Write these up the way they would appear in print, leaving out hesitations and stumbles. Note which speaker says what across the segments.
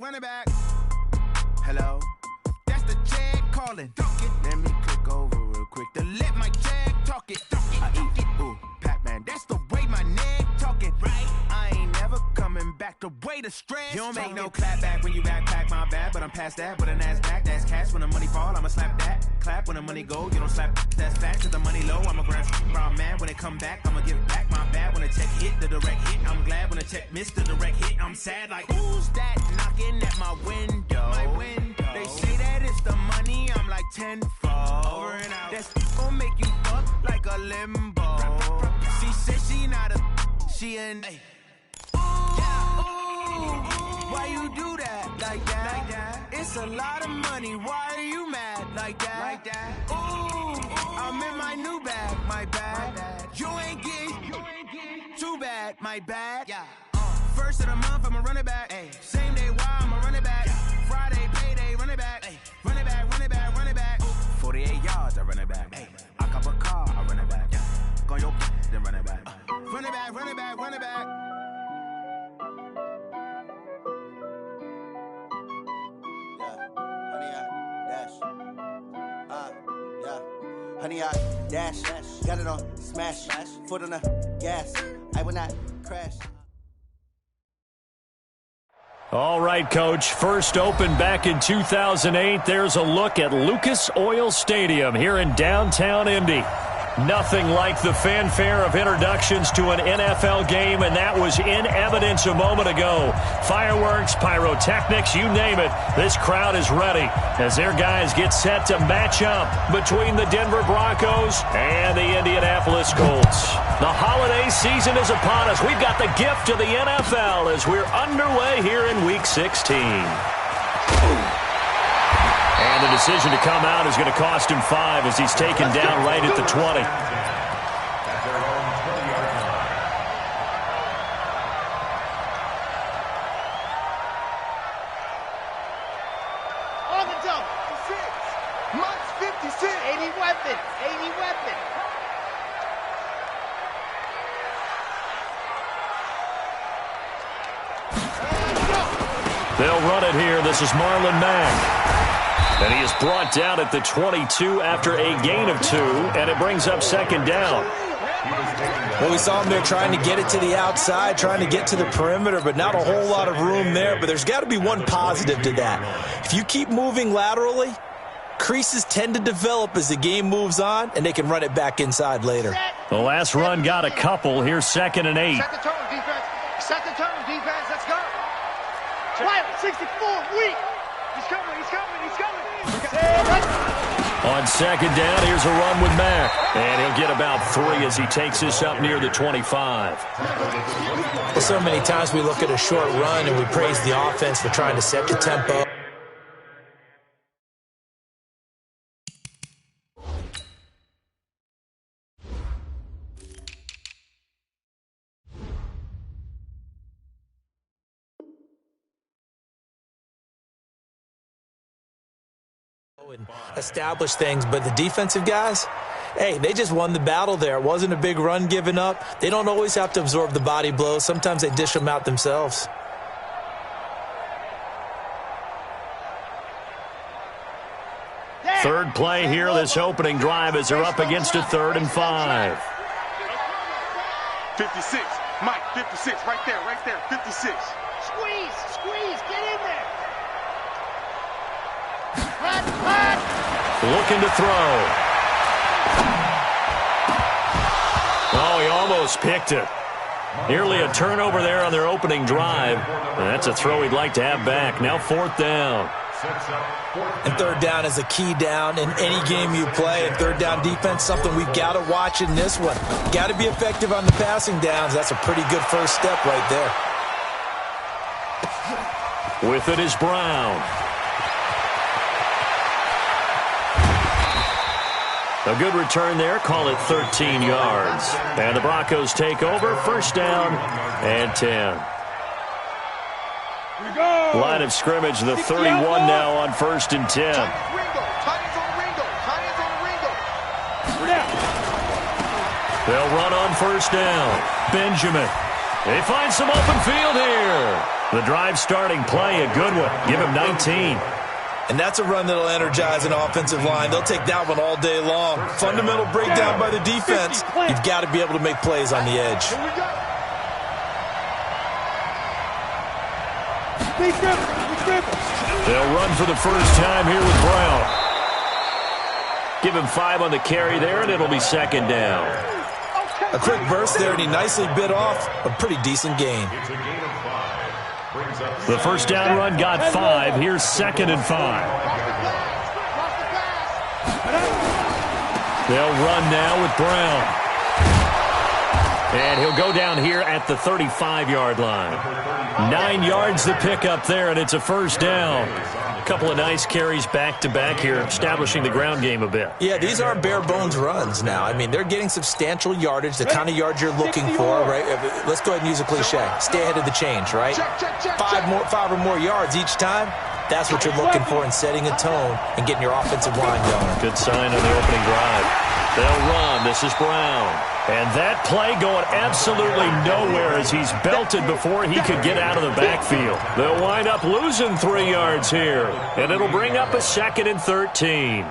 Speaker 1: run it back. Hello, that's the Jag calling. Let me click over real quick to let my Jag talk it. I eat, ooh, Pac-Man, that's the way my neck talking. Right, I ain't never coming back the way the stress. You don't make no clap back when you backpack, my bad, but I'm past that. With an ass back, that's cash. When the money fall, I'ma slap that. Clap when the money go, you don't slap. That's fact. Cause the money low, I'ma grab brown man. When it come back, I'ma give back my bad. When the check hit, the direct hit. I'm glad when the check missed the direct hit. I'm sad like, who's that knocking at my window? My window. They say that it's the money, I'm like tenfold. Over and out. That's gon' make you fuck like a limbo. She said she not a, she an. Why you do that like that? It's a lot of money. Why are you mad like that? Ooh, I'm in my new bag, my bad. You ain't getting too bad, my bad. Yeah. First of the month, I'ma run it back. Ay. Same day, why I'ma run it back. Yeah. Friday, payday, run it back. Ay. Run it back, run it back, run it back. 48 yards, I run it back. Ay. I cop a car, I run it back. Yeah. Go your then run it back. Run it back, run it back, run it back.
Speaker 2: Honey, I dash, got it on smash, foot on the gas, I will not crash.
Speaker 3: All right, Coach, first opened back in 2008. There's a look at Lucas Oil Stadium here in downtown Indy. Nothing like the fanfare of introductions to an NFL game, and that was in evidence a moment ago. Fireworks, pyrotechnics, you name it. This crowd is ready as their guys get set to match up between the Denver Broncos and the Indianapolis Colts. The holiday season is upon us. We've got the gift of the NFL as we're underway here in Week 16. And the decision to come out is going to cost him 5 as he's taken down right at the 20.
Speaker 4: On the double. 56. Much 56. 80 weapons. 80 weapons.
Speaker 3: They'll run it here. This is Marlon Mack. And he is brought down at the 22 after a gain of 2, and it brings up second down.
Speaker 5: Well, we saw him there trying to get it to the outside, trying to get to the perimeter, but not a whole lot of room there. But there's got to be one positive to that. If you keep moving laterally, creases tend to develop as the game moves on, and they can run it back inside later.
Speaker 3: The last run got a couple. Here's 2nd and 8.
Speaker 4: Set the tone, defense. Set the tone, defense. Let's go. Wild, 64, weak. He's coming, he's coming, he's coming.
Speaker 3: On second down, here's a run with Mack. And he'll get about 3 as he takes this up near the 25.
Speaker 5: Well, so many times we look at a short run and we praise the offense for trying to set the tempo. And establish things, but the defensive guys, hey, they just won the battle there. It wasn't a big run given up. They don't always have to absorb the body blows. Sometimes they dish them out themselves.
Speaker 3: Third play here, this opening drive, as they're up against a 3rd and 5.
Speaker 6: 56, Mike, 56, right there, 56.
Speaker 4: Squeeze, get in there.
Speaker 3: Looking to throw. Oh, he almost picked it. Nearly a turnover there on their opening drive. And that's a throw he'd like to have back. Now 4th down.
Speaker 5: And 3rd down is a key down in any game you play. And 3rd down defense, something we've got to watch in this one. Got to be effective on the passing downs. That's a pretty good first step right there.
Speaker 3: With it is Brown. A good return there, call it 13 yards. And the Broncos take over, 1st down and 10. Line of scrimmage, the 31 now on 1st and 10. They'll run on 1st down. Benjamin. They find some open field here. The drive starting play, a good one. Give him 19.
Speaker 5: And that's a run that'll energize an offensive line. They'll take that one all day long. Fundamental breakdown by the defense. You've got to be able to make plays on the edge.
Speaker 3: They'll run for the first time here with Brown. Give him 5 on the carry there, and it'll be second down.
Speaker 5: A quick burst there, and he nicely bit off a pretty decent gain.
Speaker 3: The first down run got 5. Here's second and 5. They'll run now with Brown. And he'll go down here at the 35-yard line. 9 yards to pick up there, and it's a first down. A couple of nice carries back-to-back here, establishing the ground game a bit.
Speaker 5: Yeah, these aren't bare-bones runs now. I mean, they're getting substantial yardage, the kind of yards you're looking for, right? Let's go ahead and use a cliche. Stay ahead of the change, right? 5 or more yards each time. That's what you're looking for in setting a tone and getting your offensive line going.
Speaker 3: Good sign on the opening drive. They'll run. This is Brown. And that play going absolutely nowhere as he's belted before he could get out of the backfield. They'll wind up losing 3 yards here. And it'll bring up a second and 13.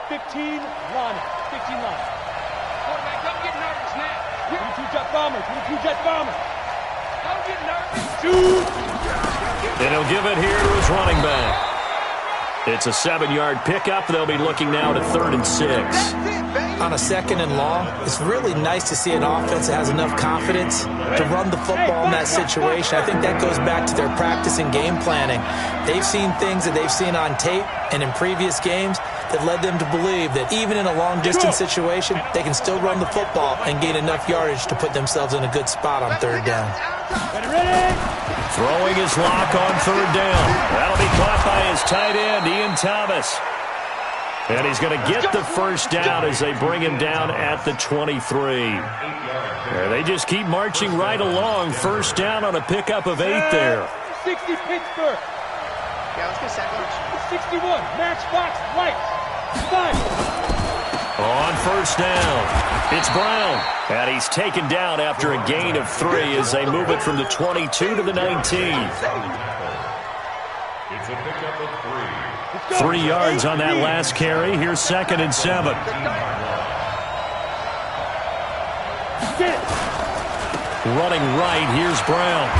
Speaker 7: 15 line. 15 line. Quarterback, don't get nervous now. 22 jet bomber. 22 jet bomber. Don't get nervous. Shoot.
Speaker 3: And he'll give it here to his running back. It's a 7-yard pickup. They'll be looking now to 3rd and 6.
Speaker 5: On a second and long, it's really nice to see an offense that has enough confidence to run the football in that situation. I think that goes back to their practice and game planning. They've seen things that they've seen on tape and in previous games that led them to believe that even in a long-distance situation, they can still run the football and gain enough yardage to put themselves in a good spot on 3rd down.
Speaker 3: Throwing his lock on 3rd down. That'll be caught by his tight end, Ian Thomas. And he's going to get the first down as they bring him down at the 23. They just keep marching right along. First down on a pickup of 8 there.
Speaker 7: 60 Pittsburgh. Yeah, let's get second. 61. Matchbox right. 5.
Speaker 3: On first down, it's Brown. And he's taken down after a gain of 3 as they move it from the 22 to the 19.
Speaker 8: It's a pickup of 3.
Speaker 3: 3 yards on that last carry. Here's second and 7. Running right, here's Brown.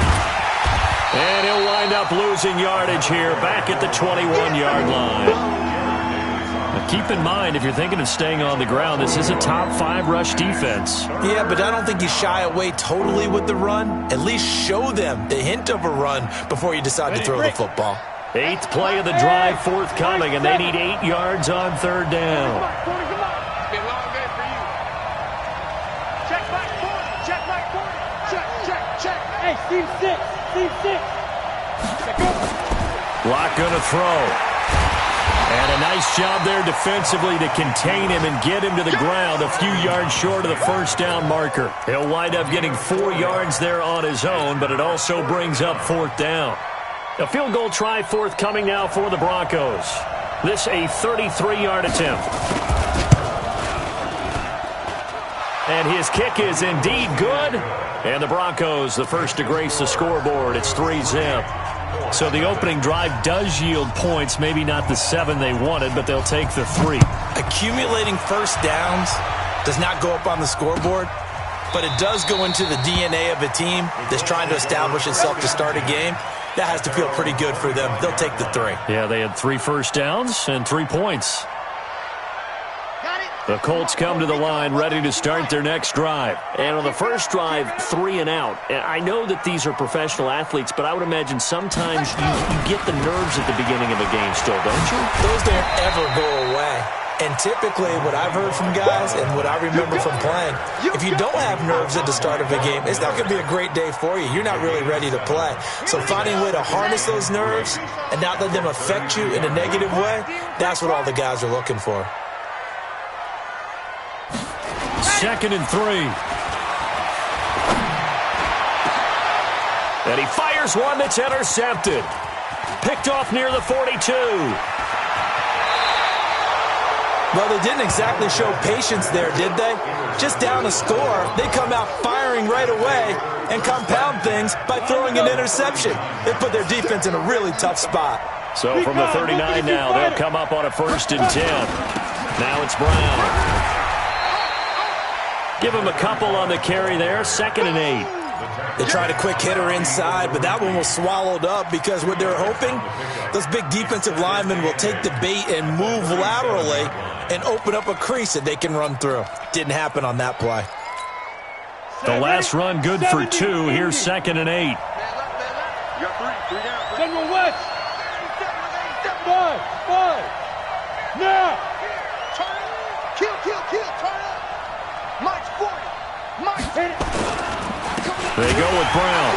Speaker 3: And he'll wind up losing yardage here back at the 21-yard line. Now keep in mind, if you're thinking of staying on the ground, this is a top 5 rush defense.
Speaker 5: Yeah, but I don't think you shy away totally with the run. At least show them the hint of a run before you decide to throw the football.
Speaker 3: 8th play of the drive forthcoming, and they need 8 yards on 3rd down.
Speaker 7: Hey, Steve 6. Steve 6.
Speaker 3: Block going to throw. And a nice job there defensively to contain him and get him to the ground a few yards short of the first down marker. He'll wind up getting 4 yards there on his own, but it also brings up 4th down. A field goal try forthcoming now for the Broncos. This a 33-yard attempt. And his kick is indeed good. And the Broncos, the first to grace the scoreboard. It's 3-zip. So the opening drive does yield points, maybe not the 7 they wanted, but they'll take the 3.
Speaker 5: Accumulating first downs does not go up on the scoreboard, but it does go into the DNA of a team that's trying to establish itself to start a game. That has to feel pretty good for them. They'll take the 3.
Speaker 3: Yeah, they had 3 first downs and 3 points. The Colts come to the line ready to start their next drive. And on the first drive, 3 and out. And I know that these are professional athletes, but I would imagine sometimes you get the nerves at the beginning of a game still, don't you?
Speaker 5: Those don't ever go away. And typically what I've heard from guys and what I remember from playing, if you don't have nerves at the start of a game, it's not going to be a great day for you. You're not really ready to play. So finding a way to harness those nerves and not let them affect you in a negative way, that's what all the guys are looking for.
Speaker 3: 2nd and 3. And he fires one that's intercepted. Picked off near the 42.
Speaker 5: Well, they didn't exactly show patience there, did they? Just down a score, they come out firing right away and compound things by throwing an interception. They put their defense in a really tough spot.
Speaker 3: So from the 39 now, they'll come up on a 1st and 10. Now it's Brown. Give him a couple on the carry there, 2nd and 8.
Speaker 5: They tried a quick hitter inside, but that one was swallowed up because what they're hoping, those big defensive linemen will take the bait and move laterally and open up a crease that they can run through. Didn't happen on that play.
Speaker 3: The last run good for 2. Here's 2nd and 8.
Speaker 6: You got three down.
Speaker 7: General West. 5. Now.
Speaker 4: Turn up. Kill. Turn up. March 40. March. Hit it.
Speaker 3: They go with Brown.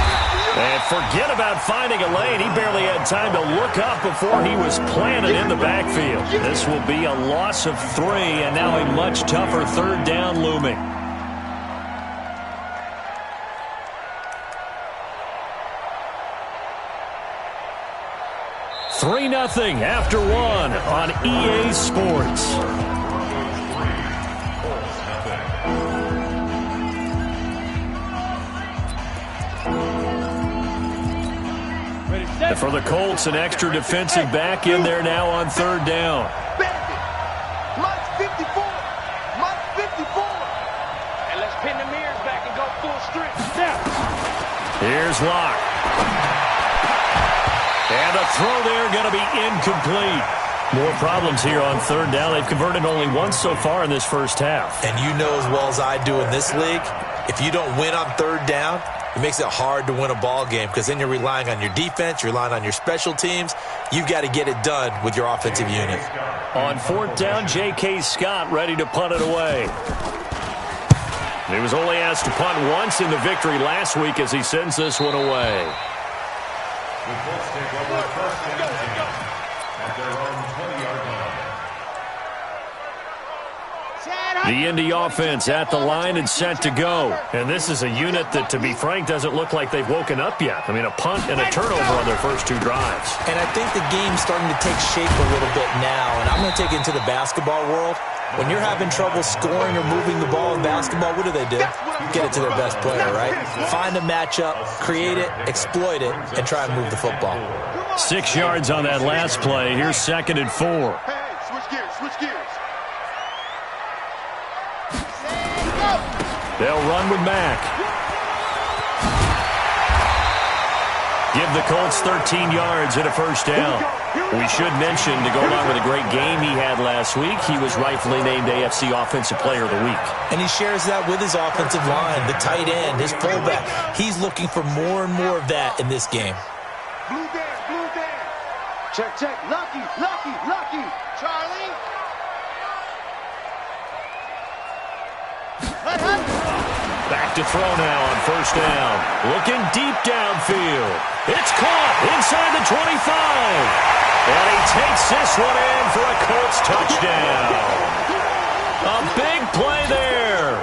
Speaker 3: And forget about finding a lane. He barely had time to look up before he was planted in the backfield. This will be a loss of 3, and now a much tougher 3rd down looming. $3-0 after 1 on EA Sports. And for the Colts, an extra defensive back in there now on 3rd down.
Speaker 4: March 54. March 54.
Speaker 7: And let's pin the mirrors back and go full strip.
Speaker 3: Here's Locke. And the throw there going to be incomplete. More problems here on 3rd down. They've converted only once so far in this first half.
Speaker 5: And you know as well as I do in this league, if you don't win on 3rd down, it makes it hard to win a ball game because then you're relying on your defense, you're relying on your special teams. You've got to get it done with your offensive unit.
Speaker 3: On 4th down, J.K. Scott ready to punt it away. He was only asked to punt once in the victory last week as he sends this one away.
Speaker 8: The Colts take over 1st and 10 at their own 20-yard line.
Speaker 3: The Indy offense at the line and set to go. And this is a unit that, to be frank, doesn't look like they've woken up yet. I mean, a punt and a turnover on their first 2 drives.
Speaker 5: And I think the game's starting to take shape a little bit now. And I'm going to take it into the basketball world. When you're having trouble scoring or moving the ball in basketball, what do? Get it to their best player, right? Find a matchup, create it, exploit it, and try and move the football.
Speaker 3: 6 yards on that last play. Here's 2nd and 4.
Speaker 6: Hey, switch gears.
Speaker 3: They'll run with Mack. Give the Colts 13 yards and a 1st down. We should mention, to go along with a great game he had last week, he was rightfully named AFC Offensive Player of the Week.
Speaker 5: And he shares that with his offensive line, the tight end, his fullback. He's looking for more and more of that in this game.
Speaker 4: Blue Dan. Check. Lucky. Charlie.
Speaker 3: Back to throw now on 1st down. Looking deep downfield. It's caught inside the 25. And he takes this one in for a Colts touchdown. A big play there.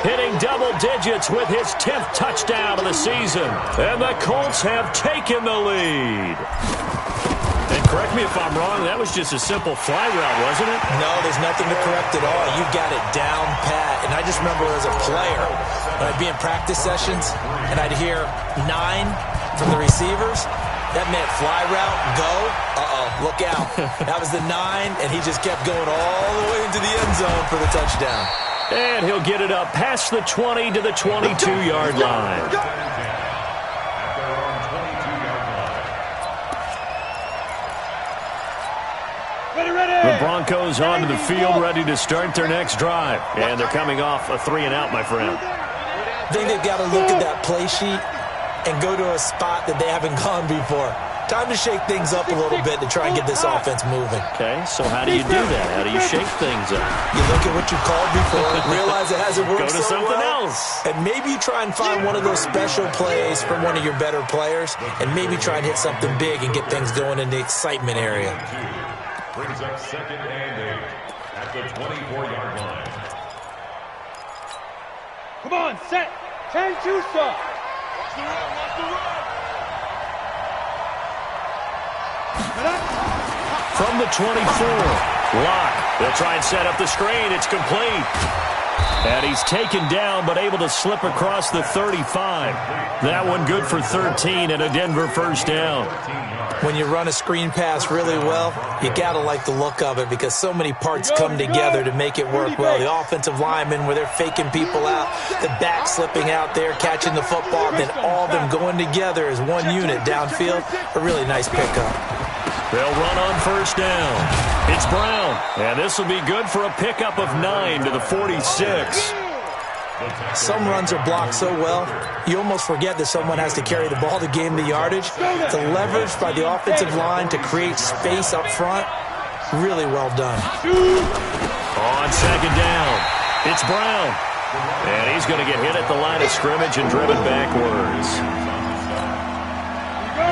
Speaker 3: Hitting double digits with his 10th touchdown of the season. And the Colts have taken the lead. And correct me if I'm wrong, that was just a simple fly route, wasn't it?
Speaker 5: No, there's nothing to correct at all. You got it down pat. And I just remember as a player, when I'd be in practice sessions and I'd hear 9 from the receivers, that meant fly route, go, look out. That was the 9, and he just kept going all the way into the end zone for the touchdown.
Speaker 3: And he'll get it up past the 20 to the 22-yard line. The Broncos onto the field, ready to start their next drive. And they're coming off a 3-and-out, my friend.
Speaker 5: I think they've got to look at that play sheet and go to a spot that they haven't gone before. Time to shake things up a little bit to try and get this offense moving.
Speaker 3: Okay, so how do you do that? How do you shake things up?
Speaker 5: You look at what you called before, realize it hasn't worked
Speaker 3: Go to
Speaker 5: so
Speaker 3: something
Speaker 5: well,
Speaker 3: else.
Speaker 5: and maybe you try and find one of those special plays from one of your better players, and maybe try and hit something big and get things going in the excitement area.
Speaker 8: Brings up 2nd and 8 at the 24-yard line.
Speaker 7: Come on, set. 10-2 stop.
Speaker 6: Watch the run.
Speaker 3: From the 24, Lock. They'll try and set up the screen. It's complete. And he's taken down but able to slip across the 35. That one good for 13 and a Denver first down.
Speaker 5: When you run a screen pass really well, you got to like the look of it because so many parts come together to make it work well. The offensive linemen where they're faking people out, the back slipping out there, catching the football, then all of them going together as one unit downfield. A really nice pickup.
Speaker 3: They'll run on first down. It's Brown, and this will be good for a pickup of 9 to the 46.
Speaker 5: Some runs are blocked so well, you almost forget that someone has to carry the ball to gain the yardage. The leverage by the offensive line to create space up front, really well done.
Speaker 3: On second down, it's Brown. And he's going to get hit at the line of scrimmage and driven backwards.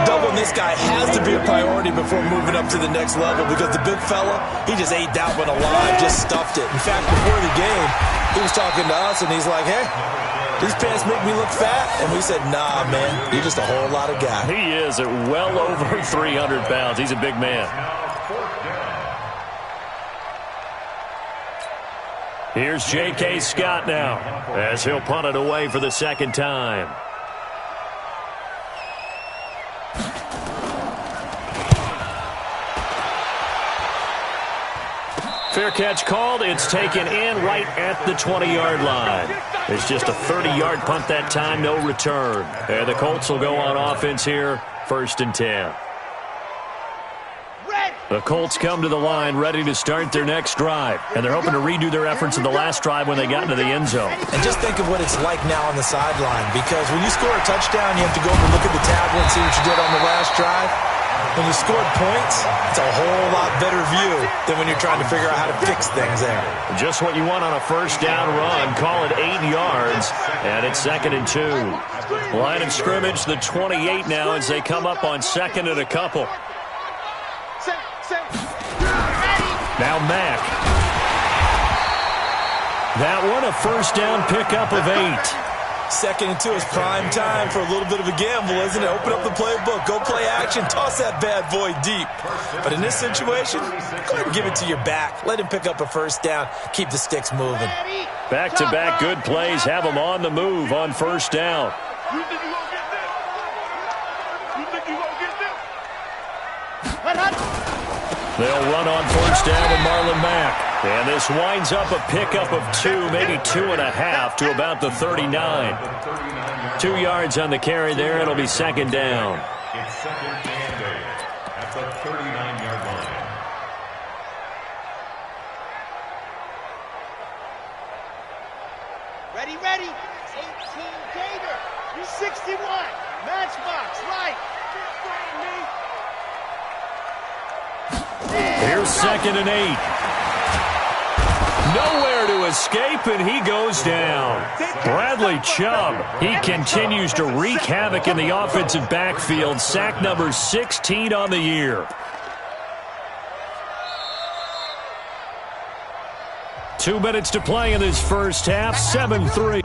Speaker 5: Doubling this guy has to be a priority before moving up to the next level because the big fella, he just ate that one alive, just stuffed it. In fact, before the game, he was talking to us, and he's like, hey, these pants make me look fat. And we said, nah, man, you're just a whole lot of guy.
Speaker 3: He is at well over 300 pounds. He's a big man. Here's J.K. Scott now as he'll punt it away for the second time. Fair catch called. It's taken in right at the 20-yard line. It's just a 30-yard punt that time, no return. And the Colts will go on offense here, 1st and 10. The Colts come to the line ready to start their next drive. And they're hoping to redo their efforts in the last drive when they got into the end zone.
Speaker 5: And just think of what it's like now on the sideline. Because when you score a touchdown, you have to go over and look at the tablet and see what you did on the last drive. When you scored points, it's a whole lot better view than when you're trying to figure out how to fix things there.
Speaker 3: Just what you want on a first down run. Call it 8 yards, and it's 2nd and 2. Line of scrimmage, the 28 now as they come up on 2nd and a couple. Now Mack. That one a first down pickup of 8.
Speaker 5: 2nd and 2 is prime time for a little bit of a gamble, isn't it? Open up the playbook, go play action, toss that bad boy deep. But in this situation, go ahead and give it to your back. Let him pick up a first down. Keep the sticks moving.
Speaker 3: Back-to-back good plays have them on the move on first down.
Speaker 6: You think you gonna get this? You think you gonna get this?
Speaker 3: They'll run on first down with Marlon Mack. And this winds up a pickup of 2, maybe 2.5 to about the 39. 2 yards on the carry there. It'll be 2nd down.
Speaker 8: It's 2nd and 8 at the 39-yard line.
Speaker 4: Ready, ready. 18 Gator. You 61. Matchbox, right.
Speaker 3: Here's 2nd and 8. Nowhere to escape, and he goes down. Bradley Chubb, he continues to wreak havoc in the offensive backfield. Sack number 16 on the year. 2 minutes to play in this first half, 7-3.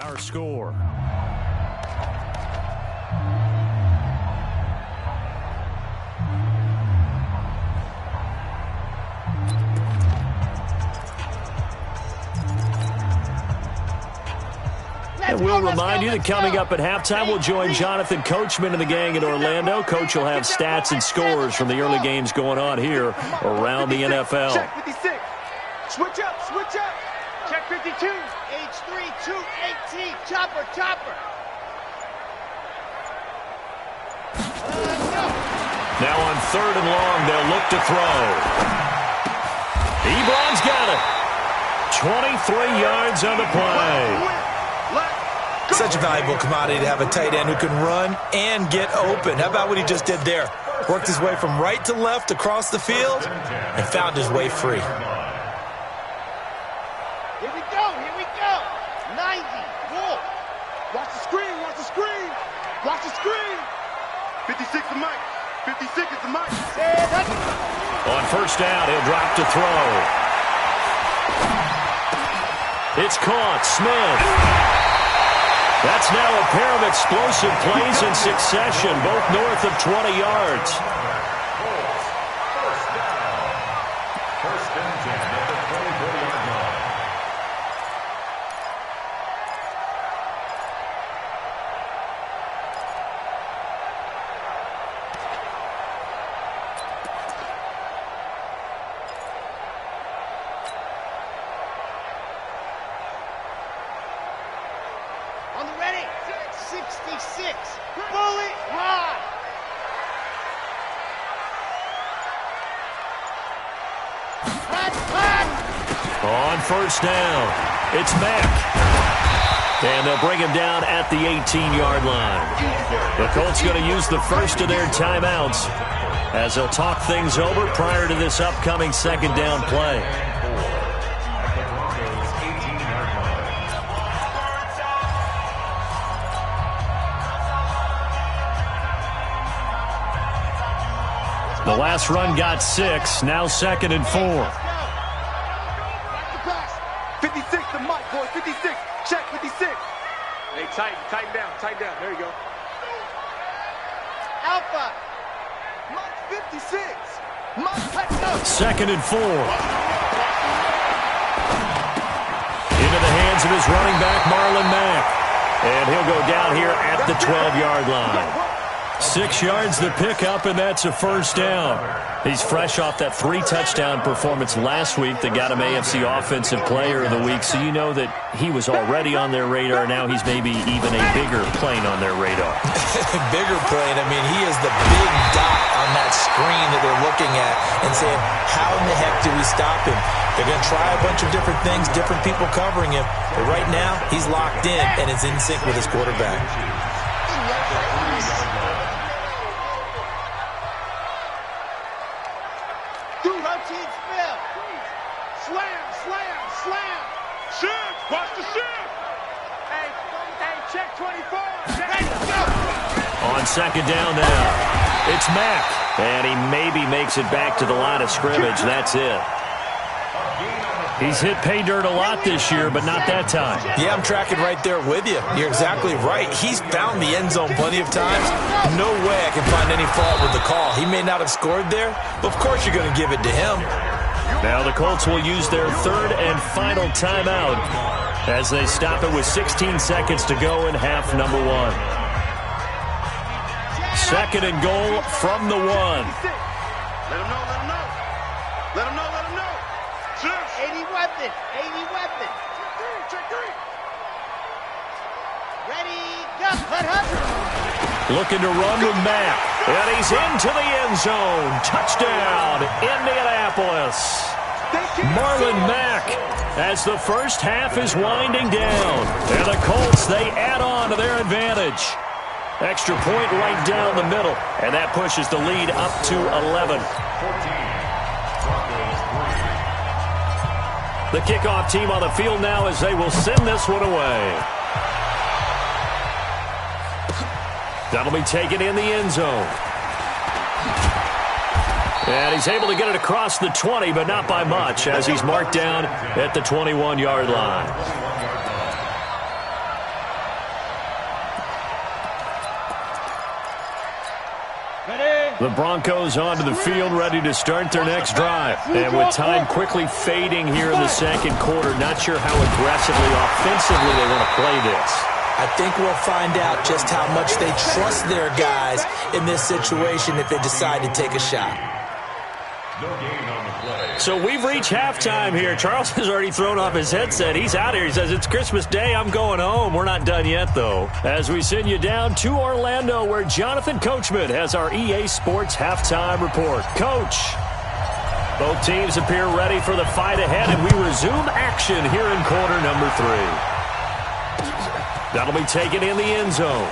Speaker 3: Our score. And we'll remind you that coming up at halftime, we'll join Jonathan Coachman and the gang in Orlando. Coach will have stats and scores from the early games going on here around the NFL.
Speaker 4: Check 56. Switch up, switch up. Check 52. H3, 218. Chopper, chopper.
Speaker 3: Now on 3rd and long, they'll look to throw. Ebron's got it. 23 yards on the play.
Speaker 5: Such a valuable commodity to have a tight end who can run and get open. How about what he just did there? Worked his way from right to left across the field and found his way free.
Speaker 4: Here we go, here we go. 90, Wolf.
Speaker 6: Watch the screen, watch the screen. Watch the screen. 56 the mic. 56 is the mic.
Speaker 3: On first down, he'll drop to throw. It's caught. Smith. That's now a pair of explosive plays in succession, both north of 20 yards.
Speaker 8: First and 10 at the 24-yard line.
Speaker 4: On the ready. 66. Bullet high.
Speaker 3: On first down, it's Mack. And they'll bring him down at the 18-yard line. The Colts going to use the first of their timeouts as they'll talk things over prior to this upcoming second down play. The last run got 6, now 2nd and 4.
Speaker 6: 56 the mic, boy. 56. Check 56.
Speaker 7: Hey, tighten down. There you go.
Speaker 4: Alpha.
Speaker 6: Mike 56. Mike
Speaker 3: 2nd and 4. Into the hands of his running back, Marlon Mack. And he'll go down here at the 12-yard line. 6 yards the pickup, and that's a first down. He's fresh off that 3-touchdown performance last week that got him AFC Offensive Player of the Week, so you know that he was already on their radar. Now he's maybe even a bigger plane on their radar.
Speaker 5: Bigger plane. I mean, he is the big dot on that screen that they're looking at and saying, how in the heck do we stop him? They're going to try a bunch of different things, different people covering him. But right now, he's locked in and is in sync with his quarterback.
Speaker 6: Watch the shift.
Speaker 7: Hey, check 24.
Speaker 3: On second down now, it's Mack. And he maybe makes it back to the line of scrimmage. That's it. He's hit pay dirt a lot this year, but not that time.
Speaker 5: Yeah, I'm tracking right there with you. You're exactly right. He's found the end zone plenty of times. No way I can find any fault with the call. He may not have scored there, but of course you're going to give it to him.
Speaker 3: Now the Colts will use their third and final timeout as they stop it with 16 seconds to go in half number 1. 2nd and goal from the 1.
Speaker 6: Let him know. Let him know.
Speaker 4: 80 weapon. Check 3. Ready, go.
Speaker 3: Looking to run with Mack. And he's into the end zone. Touchdown, Indianapolis. Marlon Mack as the first half is winding down. And the Colts, they add on to their advantage. Extra point right down the middle. And that pushes the lead up to 11. The kickoff team on the field now as they will send this one away. That'll be taken in the end zone. And he's able to get it across the 20, but not by much, as he's marked down at the 21-yard line. The Broncos onto the field, ready to start their next drive. And with time quickly fading here in the second quarter, not sure how aggressively, offensively they want to play this.
Speaker 5: I think we'll find out just how much they trust their guys in this situation if they decide to take a shot.
Speaker 8: No gain on the play.
Speaker 3: So we've reached halftime here. Charles has already thrown off his headset. He's out here. He says, it's Christmas Day. I'm going home. We're not done yet, though. As we send you down to Orlando, where Jonathan Coachman has our EA Sports halftime report. Coach, both teams appear ready for the fight ahead, and we resume action here in quarter number 3. That'll be taken in the end zone.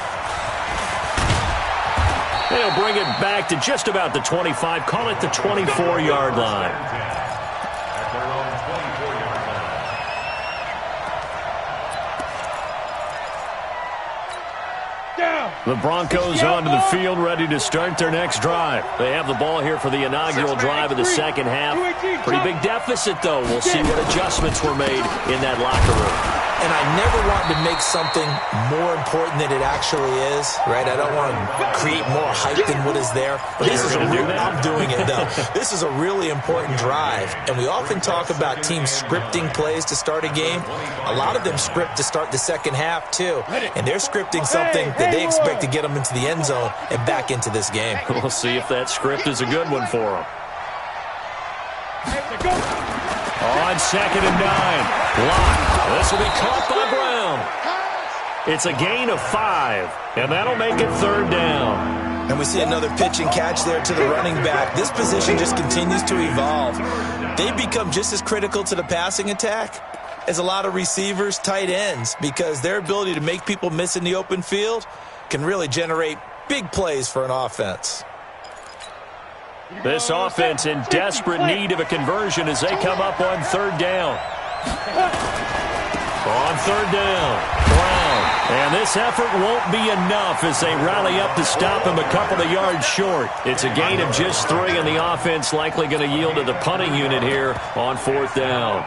Speaker 3: They'll bring it back to just about the 25, call it the 24-yard line.
Speaker 8: At their own 24-yard line.
Speaker 7: Down.
Speaker 3: The Broncos onto the field, ready to start their next drive. They have the ball here for the inaugural drive of the second half. Pretty big deficit, though. We'll see what adjustments were made in that locker room.
Speaker 5: And I never want to make something more important than it actually is, right? I don't want to create more hype than what is there. But this is I'm doing it, though. This is a really important drive. And we often talk about teams scripting plays to start a game. A lot of them script to start the second half, too. And they're scripting something that they expect to get them into the end zone and back into this game.
Speaker 3: We'll see if that script is a good one for them. On 2nd and 9. Block. This will be caught by Brown. It's a gain of 5, and that'll make it 3rd down.
Speaker 5: And we see another pitch and catch there to the running back. This position just continues to evolve. They become just as critical to the passing attack as a lot of receivers, tight ends, because their ability to make people miss in the open field can really generate big plays for an offense.
Speaker 3: This offense in desperate need of a conversion as they come up on 3rd down. On 3rd down, Brown. And this effort won't be enough as they rally up to stop him a couple of yards short. It's a gain of just 3, and the offense likely going to yield to the punting unit here on 4th down.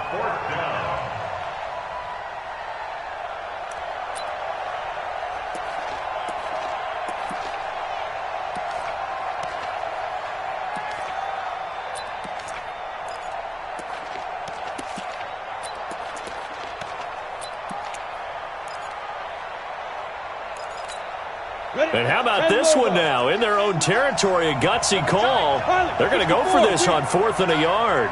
Speaker 3: And how about this one now? In their own territory, a gutsy call. They're going to go for this on 4th and a yard.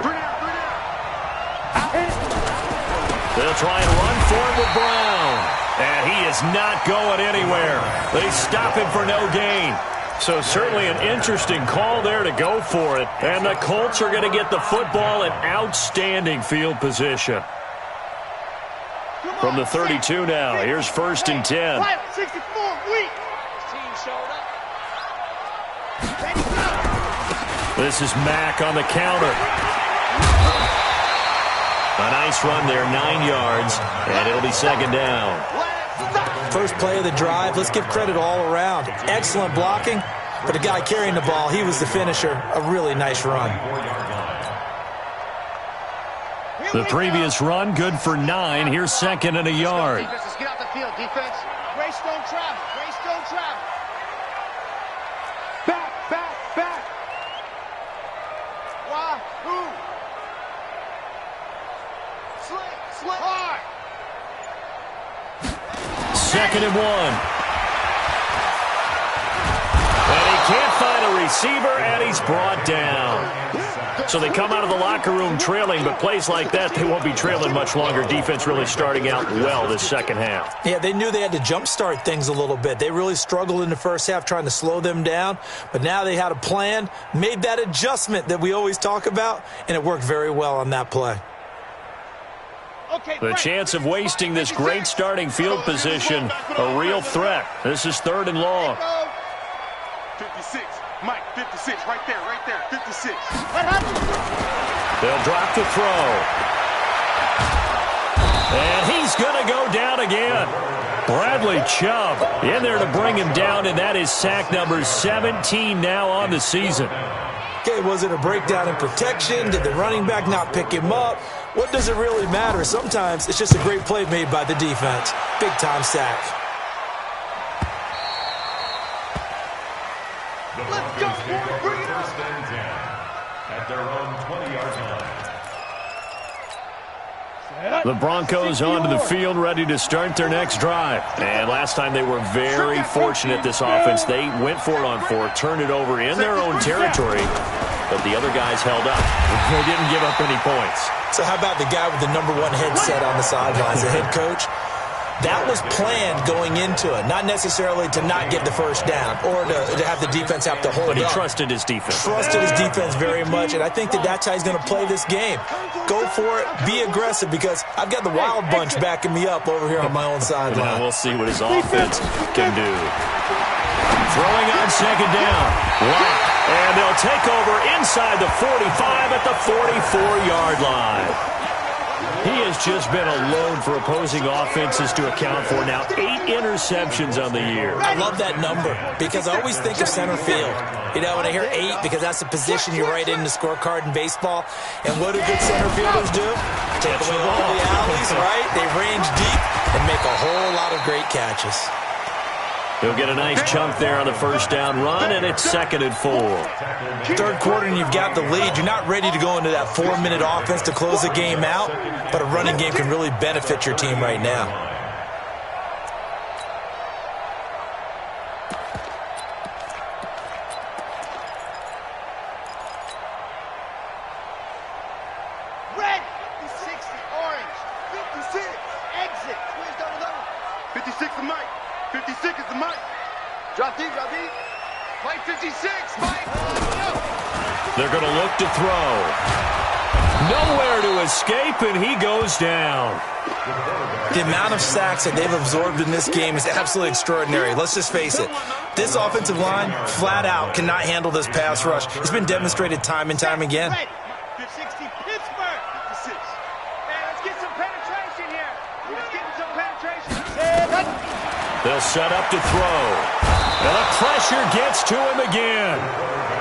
Speaker 3: They'll try and run for it with Brown. And he is not going anywhere. They stop him for no gain. So certainly an interesting call there to go for it. And the Colts are going to get the football in outstanding field position. From the 32 now, here's 1st and 10.
Speaker 4: 64, weak.
Speaker 3: This is Mack on the counter. A nice run there, 9 yards, and it'll be 2nd down.
Speaker 5: First play of the drive, let's give credit all around. Excellent blocking, but the guy carrying the ball, he was the finisher. A really nice run.
Speaker 3: The previous run, good for 9. Here's 2nd and a yard.
Speaker 4: Let's get out the field, defense. Race don't travel. Race don't travel. Back, back, back. Wahoo. Slick, hard.
Speaker 3: 2nd and 1. And he can't find a receiver, and he's brought down. So they come out of the locker room trailing, but plays like that, they won't be trailing much longer. Defense really starting out well this second half.
Speaker 5: Yeah, they knew they had to jumpstart things a little bit. They really struggled in the first half trying to slow them down, but now they had a plan, made that adjustment that we always talk about, and it worked very well on that play.
Speaker 3: The chance of wasting this great starting field position, a real threat. This is 3rd and long.
Speaker 6: 56, Mike, 56, right there, 56.
Speaker 3: They'll drop the throw. And he's going to go down again. Bradley Chubb in there to bring him down, and that is sack number 17 now on the season.
Speaker 5: Okay, was it a breakdown in protection? Did the running back not pick him up? What does it really matter? Sometimes it's just a great play made by the defense. Big-time sack.
Speaker 6: Let's go, boy. Bring it on. 1st and 10 at their own 20-yard line.
Speaker 3: The Broncos onto the field, ready to start their next drive. And last time they were very fortunate, this offense. They went for it on 4, turned it over in their own territory, but the other guys held up. They didn't give up any points.
Speaker 5: So how about the guy with the #1 headset on the sidelines, the head coach? That was planned going into it, not necessarily to not get the first down or to have the defense have to hold up.
Speaker 3: But he trusted his defense.
Speaker 5: Trusted his defense very much, and I think that's how he's going to play this game. Go for it, be aggressive, because I've got the wild bunch backing me up over here on my own sideline.
Speaker 3: Now we'll see what his offense can do. Throwing on 2nd down. Wow. And they'll take over inside the 45 at the 44-yard line. He has just been a load for opposing offenses to account for. Now 8 interceptions on the year.
Speaker 5: I love that number because I always think of center field. You know, when I hear 8, because that's the position you write in the scorecard in baseball. And what do good center fielders do? Take away all the alleys, right? They range deep and make a whole lot of great catches.
Speaker 3: He'll get a nice chunk there on the first down run, and it's 2nd and 4.
Speaker 5: Third quarter and you've got the lead. You're not ready to go into that 4-minute offense to close the game out, but a running game can really benefit your team right now.
Speaker 4: Red, 60, orange, 56, exit. Where's down the line? 56 is Mike. 56 is the Mike. Drop deep, drop deep. Mike 56, Mike.
Speaker 3: They're going to look to throw. Nowhere to escape, and he goes down.
Speaker 5: The amount of sacks that they've absorbed in this game is absolutely extraordinary. Let's just face it. This offensive line, flat out, cannot handle this pass rush. It's been demonstrated time and time again.
Speaker 4: 60, Pittsburgh. 56. Man, let's get some penetration here. Let's get some penetration.
Speaker 3: They'll set up to throw. And the pressure gets to him again.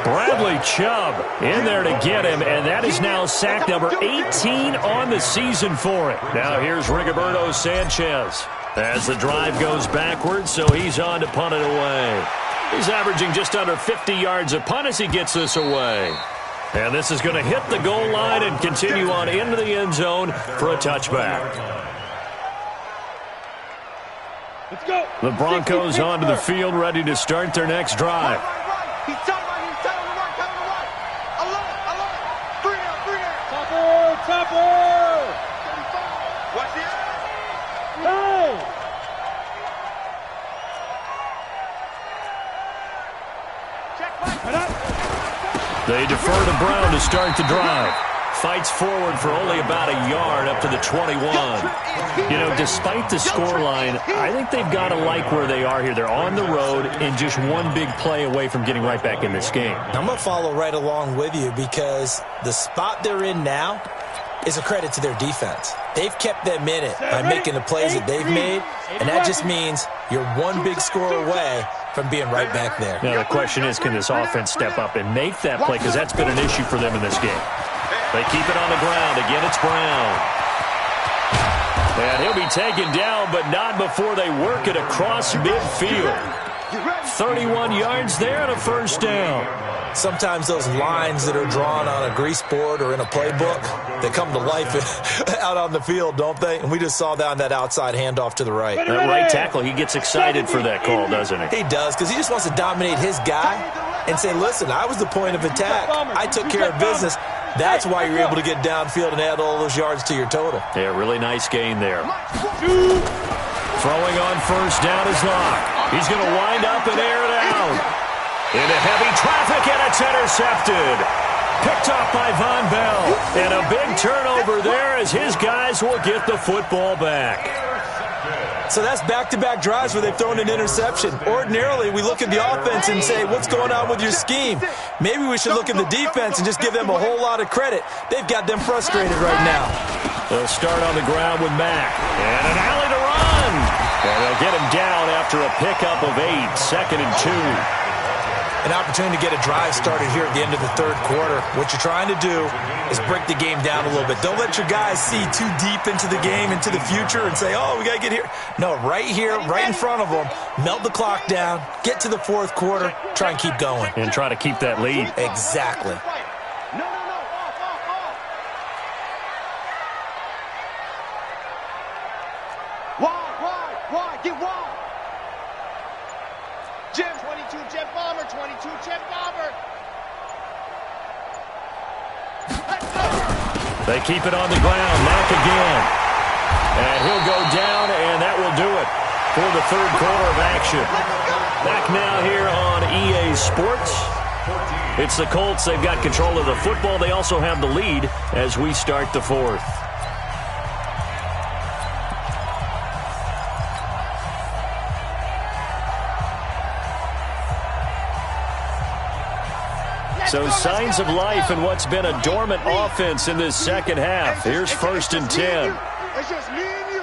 Speaker 3: Bradley Chubb in there to get him, and that is now sack number 18 on the season for it. Now here's Rigoberto Sanchez as the drive goes backwards, so he's on to punt it away. He's averaging just under 50 yards a punt as he gets this away. And this is going to hit the goal line and continue on into the end zone for a touchback.
Speaker 7: Let's go.
Speaker 3: The Broncos onto the field, ready to start their next drive.
Speaker 4: He's telling the right. I love it. 3 down.
Speaker 7: Topper.
Speaker 4: Watch this.
Speaker 7: Hey.
Speaker 4: Check, Mike.
Speaker 3: They defer to Brown to start the drive. Fights forward for only about a yard up to the 21. You know, despite the scoreline, I think they've got to like where they are here. They're on the road and just one big play away from getting right back in this game.
Speaker 5: I'm going to follow right along with you because the spot they're in now is a credit to their defense. They've kept them in it by making the plays that they've made, and that just means you're one big score away from being right back there.
Speaker 3: Now, the question is, can this offense step up and make that play? Because that's been an issue for them in this game. They keep it on the ground. Again, it's Brown. And he'll be taken down, but not before they work it across midfield. 31 yards there and a first down.
Speaker 5: Sometimes those lines that are drawn on a grease board or in a playbook, they come to life out on the field, don't they? And we just saw that on that outside handoff to the right.
Speaker 3: That right tackle, he gets excited for that call, doesn't he?
Speaker 5: He does, because he just wants to dominate his guy and say, listen, I was the point of attack. I took care of business. That's why you're able to get downfield and add all those yards to your total.
Speaker 3: Yeah, really nice gain there. Throwing on first down is Locke. He's going to wind up and air it out. Into heavy traffic, and it's intercepted. Picked off by Von Bell. And a big turnover there as his guys will get the football back.
Speaker 5: So that's back-to-back drives where they've thrown an interception. Ordinarily, we look at the offense and say, what's going on with your scheme? Maybe we should look at the defense and just give them a whole lot of credit. They've got them frustrated right now.
Speaker 3: They'll start on the ground with Mack. And an alley to run. And they'll get him down after a pickup of 8. 2nd and 2.
Speaker 5: An opportunity to get a drive started here at the end of the third quarter. What you're trying to do is break the game down a little bit. Don't let your guys see too deep into the game, into the future, and say, oh, we got to get here. No, right here, right in front of them, melt the clock down, get to the fourth quarter, try and keep going.
Speaker 3: And try to keep that lead.
Speaker 5: Exactly.
Speaker 4: No. Wide. Get wide. Jim, 22, Jet Bomber, 22, Jet Bomber.
Speaker 3: They keep it on the ground. Mack again. And he'll go down, and that will do it for the third quarter of action. Back now here on EA Sports. It's the Colts. They've got control of the football. They also have the lead as we start the fourth. So signs of life in what's been a dormant offense in this second half. Here's 1st and 10.
Speaker 4: It's just me and you.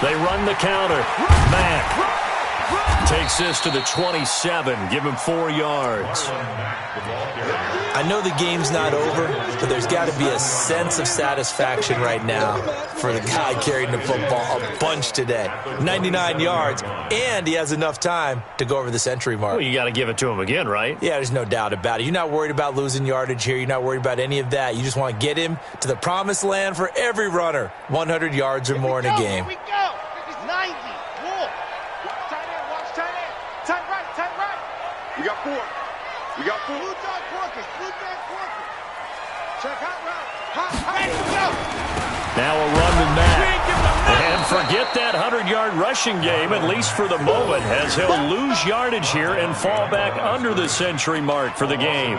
Speaker 3: They run the counter. Mack takes this to the 27. Give him 4 yards.
Speaker 5: I know the game's not over, but there's got to be a sense of satisfaction right now for the guy carrying the football a bunch today. 99 yards, and he has enough time to go over the century mark.
Speaker 3: Well, you got to give it to him again, right?
Speaker 5: Yeah, there's no doubt about it. You're not worried about losing yardage here. You're not worried about any of that. You just want to get him to the promised land for every runner. 100 yards or more in a game.
Speaker 4: Here we go. 90. Wolf. Watch tight end. Watch tight end. Tight right. Tight right. We got 4. We got 4. Blue dog Porkers. Blue dog Porkers. Check hot route. Hot. Ready to go.
Speaker 3: Now a run with Mack. And forget that 100-yard rushing game, at least for the moment, as he'll lose yardage here and fall back under the century mark for the game.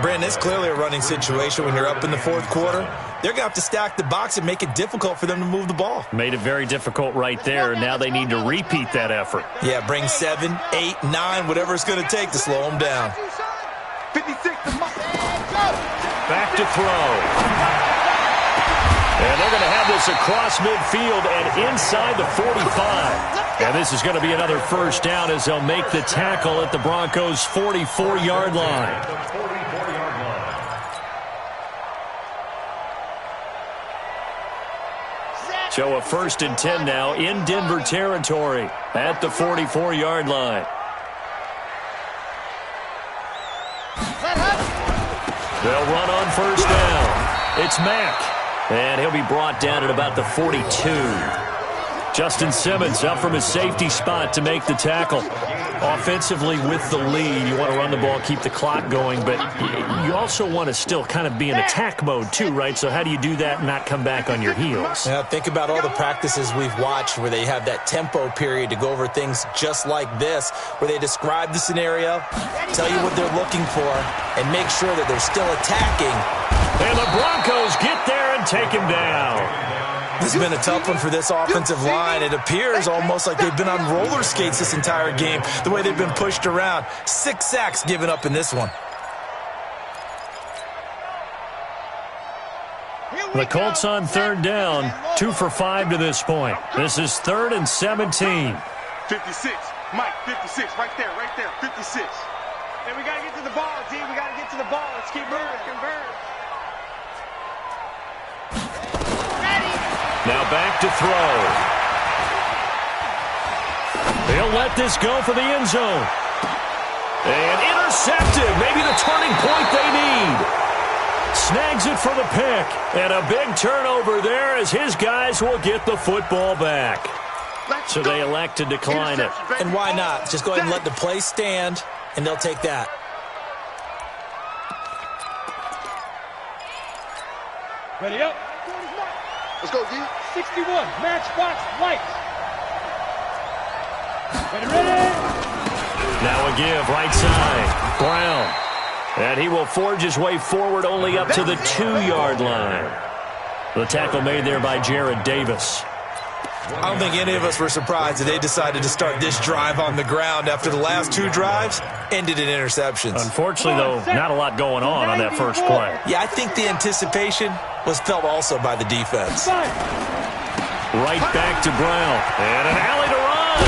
Speaker 5: Brandon, it's clearly a running situation when you're up in the 4th quarter. They're going to have to stack the box and make it difficult for them to move the ball.
Speaker 3: Made it very difficult right there. Now they need to repeat that effort.
Speaker 5: Yeah, bring 7, 8, 9, whatever it's going to take to slow them down.
Speaker 4: 56.
Speaker 3: Back to throw. And they're going to have this across midfield and inside the 45. And this is going to be another 1st down as they'll make the tackle at the Broncos' 44-yard line. So a 1st and 10 now in Denver territory at the 44-yard line. They'll run on 1st down. It's Mack. And he'll be brought down at about the 42. Justin Simmons up from his safety spot to make the tackle. Offensively with the lead, you want to run the ball, keep the clock going, but you also want to still kind of be in attack mode too, right? So how do you do that and not come back on your heels?
Speaker 5: Yeah, think about all the practices we've watched where they have that tempo period to go over things just like this, where they describe the scenario, tell you what they're looking for, and make sure that they're still attacking.
Speaker 3: And the Broncos get there and take him down.
Speaker 5: This has been a tough one for this offensive line. It appears almost like they've been on roller skates this entire game, the way they've been pushed around. 6 sacks given up in this one.
Speaker 3: The Colts on 3rd down, 2 for 5 to this point. This is 3rd and 17.
Speaker 4: 56. Mike, 56. Right there. 56. And we got to get to the ball, D. We got to get to the ball. Let's keep moving. Convert.
Speaker 3: Now back to throw. He'll let this go for the end zone. And intercepted. Maybe the turning point they need. Snags it for the pick. And a big turnover there as his guys will get the football back. So they elect to decline it.
Speaker 5: And why not? Just go ahead and let the play stand, and they'll take that.
Speaker 7: Ready up.
Speaker 4: Let's go, D.
Speaker 7: 61, matchbox white. Ready.
Speaker 3: Now a give, right side. Brown. And he will forge his way forward only up to the 2-yard line. The tackle made there by Jared Davis.
Speaker 5: I don't think any of us were surprised that they decided to start this drive on the ground after the last 2 drives ended in interceptions.
Speaker 3: Unfortunately, though, not a lot going on that first play.
Speaker 5: Yeah, I think the anticipation was felt also by the defense.
Speaker 3: Right back to Brown. And an alley to run.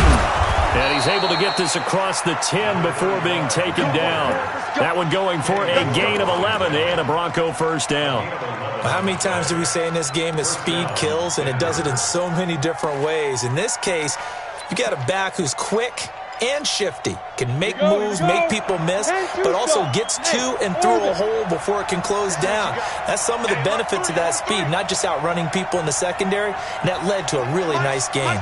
Speaker 3: And he's able to get this across the 10 before being taken down. That one going for a gain of 11 and a Bronco 1st down.
Speaker 5: How many times do we say in this game that speed kills, and it does it in so many different ways? In this case, you got a back who's quick and shifty, can make moves, make people miss, but also gets to and through a hole before it can close down. That's some of the benefits of that speed, not just outrunning people in the secondary, and that led to a really nice game.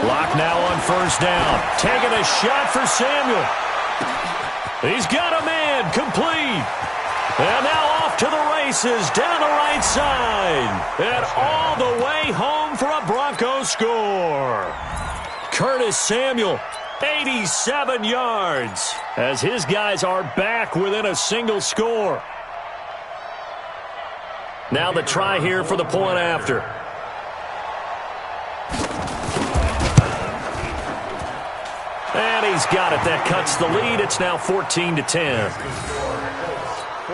Speaker 3: Lock now on 1st down. Taking a shot for Samuel. He's got a man, complete. And now off to the races, down the right side. And all the way home for a Bronco score. Curtis Samuel, 87 yards, as his guys are back within a single score. Now the try here for the point after. And he's got it. That cuts the lead. It's now 14-10.
Speaker 6: The score,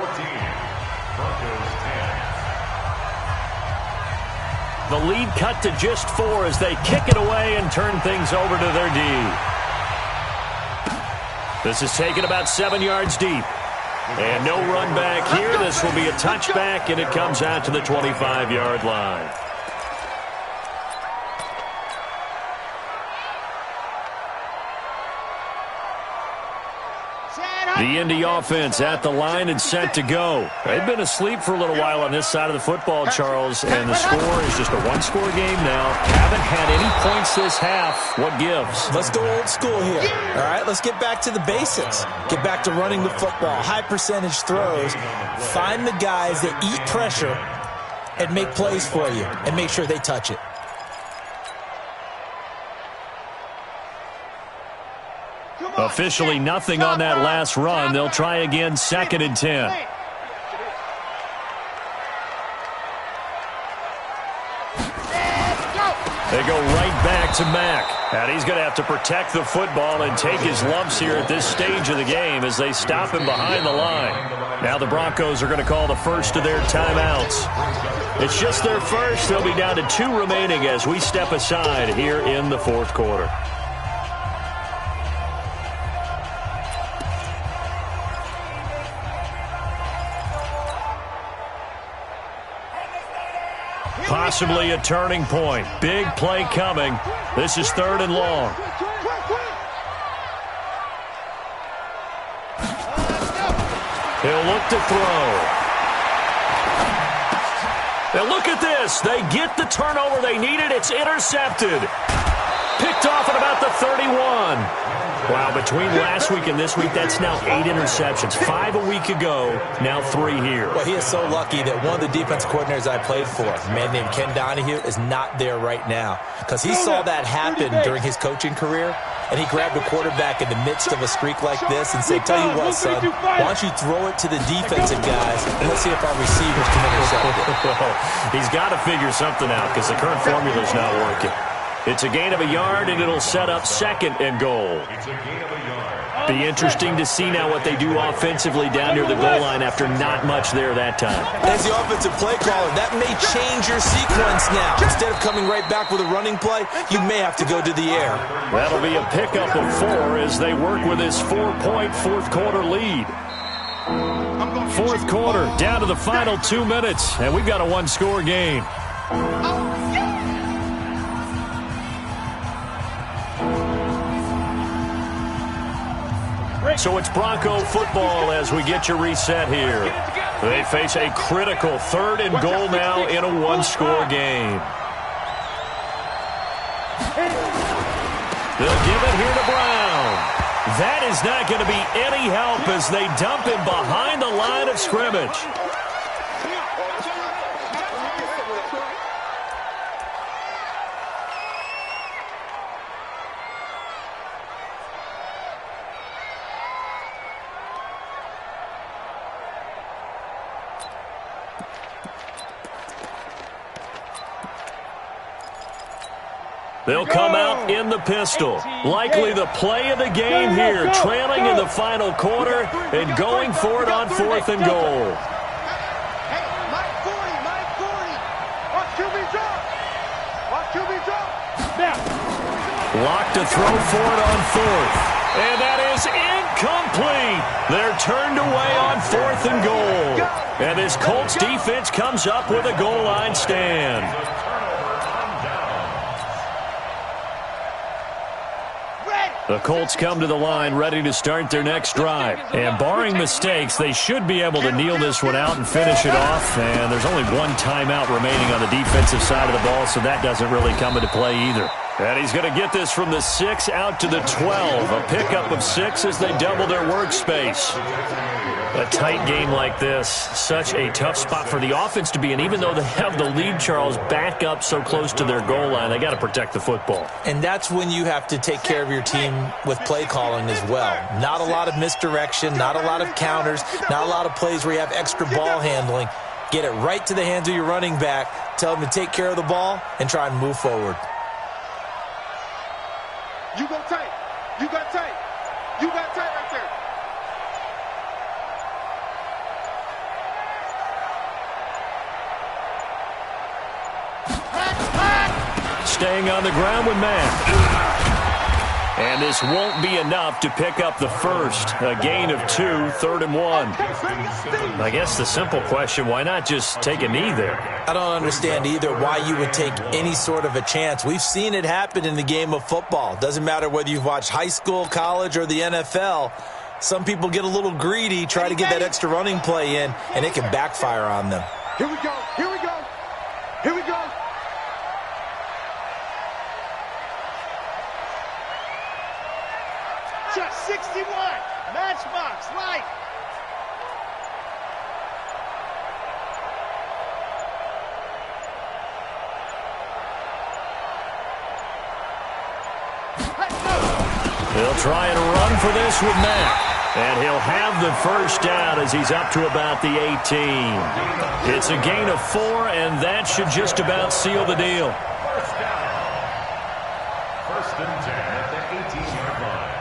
Speaker 6: 14, Broncos 10.
Speaker 3: The lead cut to just 4 as they kick it away and turn things over to their D. This is taken about 7 yards deep. And no run back here. This will be a touchback, and it comes out to the 25-yard line. The Indy offense at the line and set to go. They've been asleep for a little while on this side of the football, Charles, and the score is just a one-score game now. Haven't had any points this half. What gives?
Speaker 5: Let's go old school here. All right, let's get back to the basics. Get back to running the football, high percentage throws. Find the guys that eat pressure and make plays for you and make sure they touch it.
Speaker 3: Officially nothing on that last run. They'll try again, 2nd and 10. They go right back to Mack. And he's going to have to protect the football and take his lumps here at this stage of the game as they stop him behind the line. Now the Broncos are going to call the first of their timeouts. It's just their first. They'll be down to 2 remaining as we step aside here in the 4th quarter. Possibly a turning point. Big play coming. This is 3rd and long. He'll look to throw. Now look at this. They get the turnover they needed. It's intercepted. Picked off at about the 31. Wow, between last week and this week, that's now 8 interceptions. 5 a week ago, now 3 here.
Speaker 5: Well, he is so lucky that one of the defense coordinators I played for, a man named Ken Donahue, is not there right now. Because he saw that happen during his coaching career, and he grabbed a quarterback in the midst of a streak like this and said, tell you what, son, why don't you throw it to the defensive guys, and let's see if our receivers can intercept it.
Speaker 3: He's got to figure something out because the current formula is not working. It's a gain of a yard, and it'll set up 2nd and goal.
Speaker 6: It's a gain of a yard.
Speaker 3: Be interesting to see now what they do offensively down near the goal line after not much there that time.
Speaker 5: As the offensive play caller, that may change your sequence now. Instead of coming right back with a running play, you may have to go to the air.
Speaker 3: That'll be a pickup of 4 as they work with this 4-point 4th quarter lead. 4th quarter, down to the final 2 minutes, and we've got a one-score game. So it's Bronco football as we get you reset here. They face a critical 3rd and goal now in a one-score game. They'll give it here to Brown. That is not going to be any help as they dump him behind the line of scrimmage. They'll come out in the pistol. Likely the play of the game here, trailing in the final quarter and going for it on 4th and goal.
Speaker 4: Hey, Mike 40, Mike 40. Watch QB drop. Watch QB drop. Now.
Speaker 3: Lock to throw for it on 4th. And that is incomplete. They're turned away on 4th and goal. And this Colts defense comes up with a goal line stand. The Colts come to the line ready to start their next drive. And barring mistakes, they should be able to kneel this one out and finish it off. And there's only one timeout remaining on the defensive side of the ball, so that doesn't really come into play either. And he's going to get this from the 6 out to the 12. A pickup of 6 as they double their workspace. A tight game like this, such a tough spot for the offense to be in. Even though they have the lead, Charles, back up so close to their goal line, they got to protect the football.
Speaker 5: And that's when you have to take care of your team with play calling as well. Not a lot of misdirection, not a lot of counters, not a lot of plays where you have extra ball handling. Get it right to the hands of your running back, tell them to take care of the ball, and try and move forward.
Speaker 4: You go tight. You got tight. You got tight right there.
Speaker 3: Staying on the ground with Mack. And this won't be enough to pick up the first. A gain of 2, 3rd and 1. I guess the simple question, why not just take a knee there?
Speaker 5: I don't understand either why you would take any sort of a chance. We've seen it happen in the game of football. Doesn't matter whether you've watched high school, college, or the NFL. Some people get a little greedy, try to get that extra running play in, and it can backfire on them.
Speaker 4: Here we go. Here we go. Here we go.
Speaker 7: Just 61. Matchbox, light.
Speaker 3: He'll try and run for this with Mack. And he'll have the first down as he's up to about the 18. It's a gain of 4, and that should just about seal the deal.
Speaker 6: First down. 1st and 10 at the 18-yard line.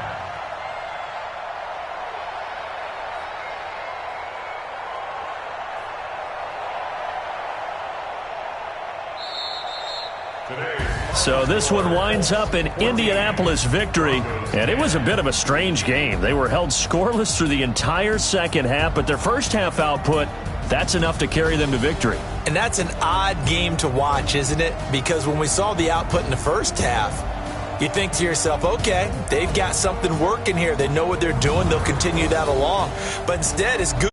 Speaker 3: So this one winds up an Indianapolis victory, and it was a bit of a strange game. They were held scoreless through the entire second half, but their first half output, that's enough to carry them to victory.
Speaker 5: And that's an odd game to watch, isn't it? Because when we saw the output in the first half, you think to yourself, okay, they've got something working here. They know what they're doing. They'll continue that along. But instead, it's good.